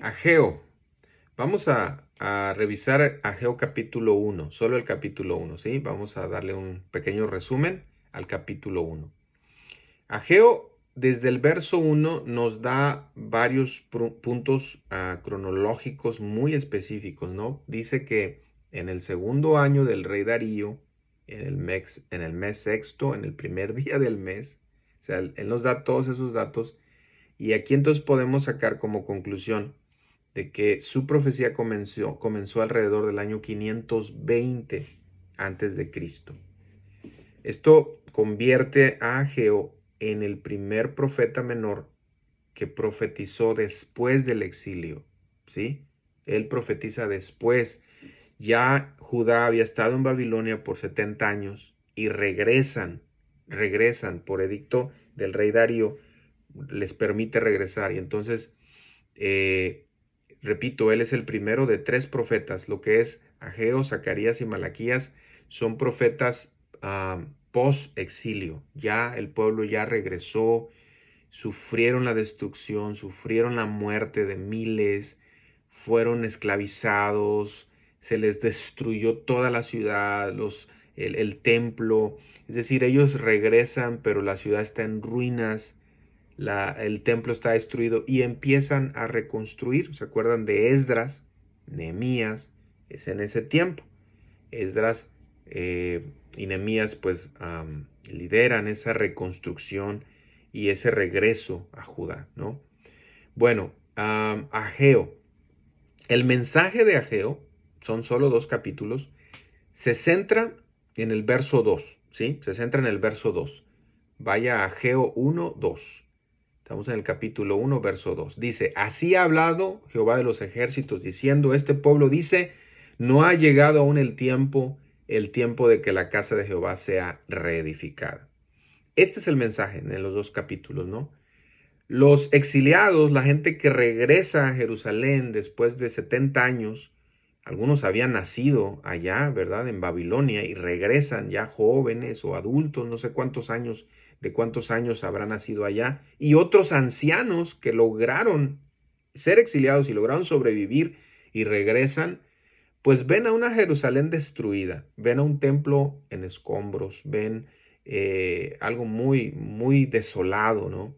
Ageo. Vamos a revisar Ageo capítulo 1, solo el capítulo 1, ¿sí? Vamos a darle un pequeño resumen al capítulo 1. Ageo, desde el verso 1, nos da varios puntos cronológicos muy específicos, ¿no? Dice que en el segundo año del rey Darío, en el mes sexto, en el primer día del mes, o sea, él nos da todos esos datos y aquí entonces podemos sacar como conclusión de que su profecía comenzó alrededor del año 520 antes de Cristo. Esto convierte a Ageo en el primer profeta menor que profetizó después del exilio, ¿sí? Él profetiza después. Ya Judá había estado en Babilonia por 70 años y regresan por edicto del rey Darío, les permite regresar. Y entonces eh, repito, él es el primero de tres profetas. Lo que es Ageo, Zacarías y Malaquías son profetas post-exilio. Ya el pueblo ya regresó, sufrieron la destrucción, sufrieron la muerte de miles, fueron esclavizados, se les destruyó toda la ciudad, el templo. Es decir, ellos regresan, pero la ciudad está en ruinas, el templo está destruido y empiezan a reconstruir. ¿Se acuerdan de Esdras? Nehemías, es en ese tiempo. Esdras y Nehemías pues lideran esa reconstrucción y ese regreso a Judá, ¿no? Bueno, Ageo. El mensaje de Ageo, son solo 2 capítulos, se centra en el verso 2, ¿sí? Se centra en el verso 2. Vaya a Ageo 1, 2. Estamos en el capítulo 1, verso 2. Dice, así ha hablado Jehová de los ejércitos, diciendo, este pueblo dice, no ha llegado aún el tiempo de que la casa de Jehová sea reedificada. Este es el mensaje en los 2 capítulos, ¿no? Los exiliados, la gente que regresa a Jerusalén después de 70 años, algunos habían nacido allá, ¿verdad? En Babilonia y regresan ya jóvenes o adultos, no sé de cuántos años habrán nacido allá, y otros ancianos que lograron ser exiliados y lograron sobrevivir y regresan, pues ven a una Jerusalén destruida, ven a un templo en escombros, ven algo muy, muy desolado, ¿no?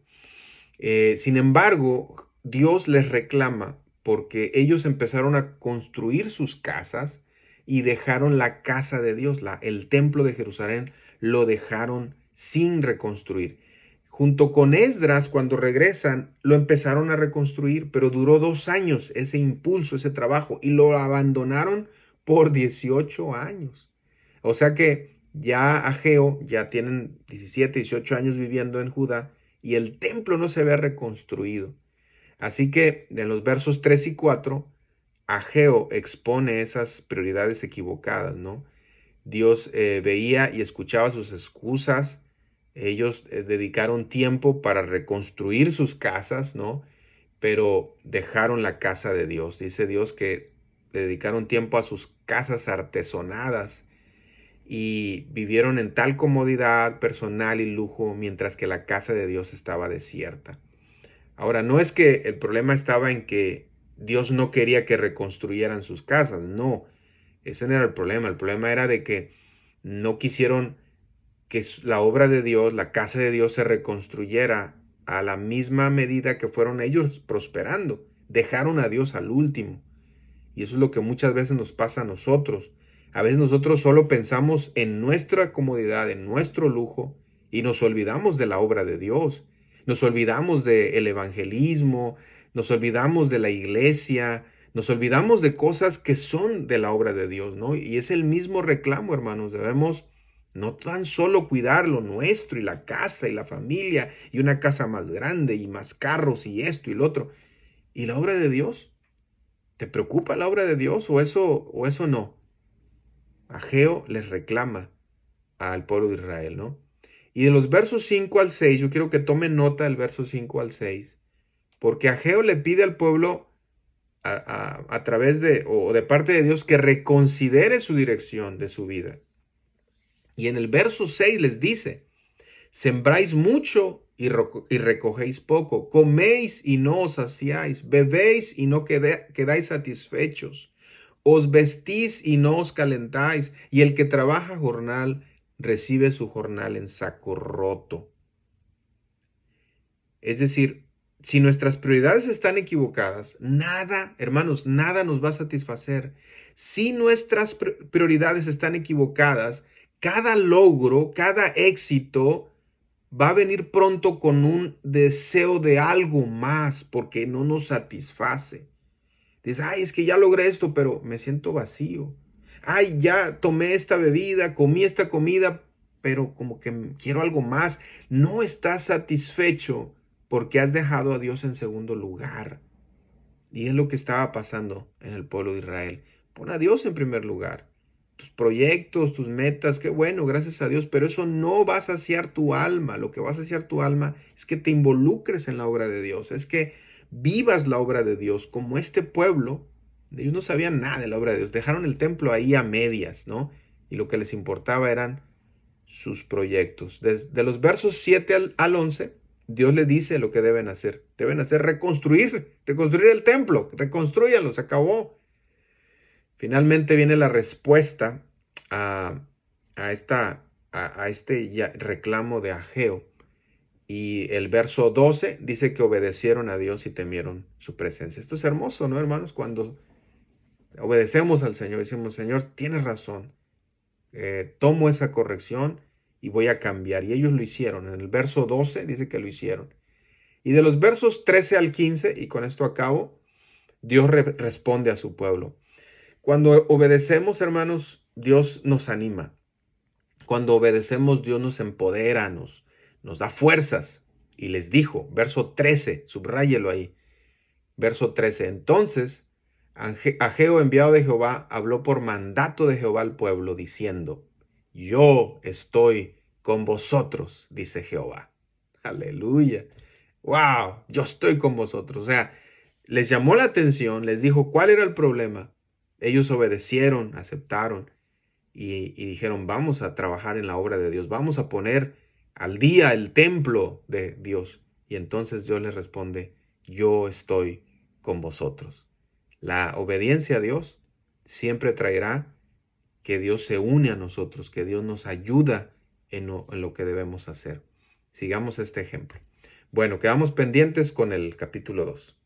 Sin embargo, Dios les reclama porque ellos empezaron a construir sus casas y dejaron la casa de Dios, el templo de Jerusalén, lo dejaron sin reconstruir. Junto con Esdras, cuando regresan, lo empezaron a reconstruir, pero duró 2 años ese impulso, ese trabajo, y lo abandonaron por 18 años. O sea que ya Ageo, ya tienen 17, 18 años viviendo en Judá, y el templo no se había reconstruido. Así que en los versos 3 y 4, Ageo expone esas prioridades equivocadas, ¿no? Dios veía y escuchaba sus excusas. Ellos dedicaron tiempo para reconstruir sus casas, ¿no? Pero dejaron la casa de Dios. Dice Dios que dedicaron tiempo a sus casas artesonadas y vivieron en tal comodidad personal y lujo mientras que la casa de Dios estaba desierta. Ahora, no es que el problema estaba en que Dios no quería que reconstruyeran sus casas, no, ese no era el problema era de que no quisieron que la obra de Dios, la casa de Dios se reconstruyera a la misma medida que fueron ellos prosperando, dejaron a Dios al último. Y eso es lo que muchas veces nos pasa a nosotros. A veces nosotros solo pensamos en nuestra comodidad, en nuestro lujo, y nos olvidamos de la obra de Dios. Nos olvidamos del evangelismo, nos olvidamos de la iglesia, nos olvidamos de cosas que son de la obra de Dios, ¿no? Y es el mismo reclamo, hermanos. Debemos no tan solo cuidar lo nuestro y la casa y la familia y una casa más grande y más carros y esto y lo otro. ¿Y la obra de Dios? ¿Te preocupa la obra de Dios o eso no? Ageo les reclama al pueblo de Israel, ¿no? Y de los versos 5 al 6, yo quiero que tomen nota del verso 5 al 6, porque Ageo le pide al pueblo a través o de parte de Dios que reconsidere su dirección de su vida. Y en el verso 6 les dice, sembráis mucho y recogéis poco. Coméis y no os saciáis. Bebéis y no quedáis satisfechos. Os vestís y no os calentáis. Y el que trabaja jornal recibe su jornal en saco roto. Es decir, si nuestras prioridades están equivocadas, nada, hermanos, nada nos va a satisfacer. Si nuestras prioridades están equivocadas, cada logro, cada éxito va a venir pronto con un deseo de algo más porque no nos satisface. Dices, ay, es que ya logré esto, pero me siento vacío. Ay, ya tomé esta bebida, comí esta comida, pero como que quiero algo más. No estás satisfecho porque has dejado a Dios en segundo lugar. Y es lo que estaba pasando en el pueblo de Israel. Pon a Dios en primer lugar. Tus proyectos, tus metas, qué bueno, gracias a Dios, pero eso no va a saciar tu alma. Lo que va a saciar tu alma es que te involucres en la obra de Dios, es que vivas la obra de Dios, como este pueblo. Ellos no sabían nada de la obra de Dios, dejaron el templo ahí a medias, ¿no? Y lo que les importaba eran sus proyectos. Desde los versos 7 al 11, Dios les dice lo que deben hacer. Deben hacer reconstruir el templo, reconstruyanlo, se acabó. Finalmente viene la respuesta a, a este reclamo de Ageo. Y el verso 12 dice que obedecieron a Dios y temieron su presencia. Esto es hermoso, ¿no, hermanos? Cuando obedecemos al Señor, decimos, Señor, tienes razón. Tomo esa corrección y voy a cambiar. Y ellos lo hicieron. En el verso 12 dice que lo hicieron. Y de los versos 13 al 15, y con esto acabo, Dios responde a su pueblo. Cuando obedecemos, hermanos, Dios nos anima. Cuando obedecemos, Dios nos empodera, nos da fuerzas. Y les dijo, verso 13, subráyelo ahí. Verso 13, entonces Ageo, enviado de Jehová, habló por mandato de Jehová al pueblo, diciendo, yo estoy con vosotros, dice Jehová. Aleluya. Wow, yo estoy con vosotros. O sea, les llamó la atención, les dijo cuál era el problema. Ellos obedecieron, aceptaron y dijeron, vamos a trabajar en la obra de Dios, vamos a poner al día el templo de Dios. Y entonces Dios les responde, yo estoy con vosotros. La obediencia a Dios siempre traerá que Dios se une a nosotros, que Dios nos ayuda en lo que debemos hacer. Sigamos este ejemplo. Bueno, quedamos pendientes con el capítulo 2.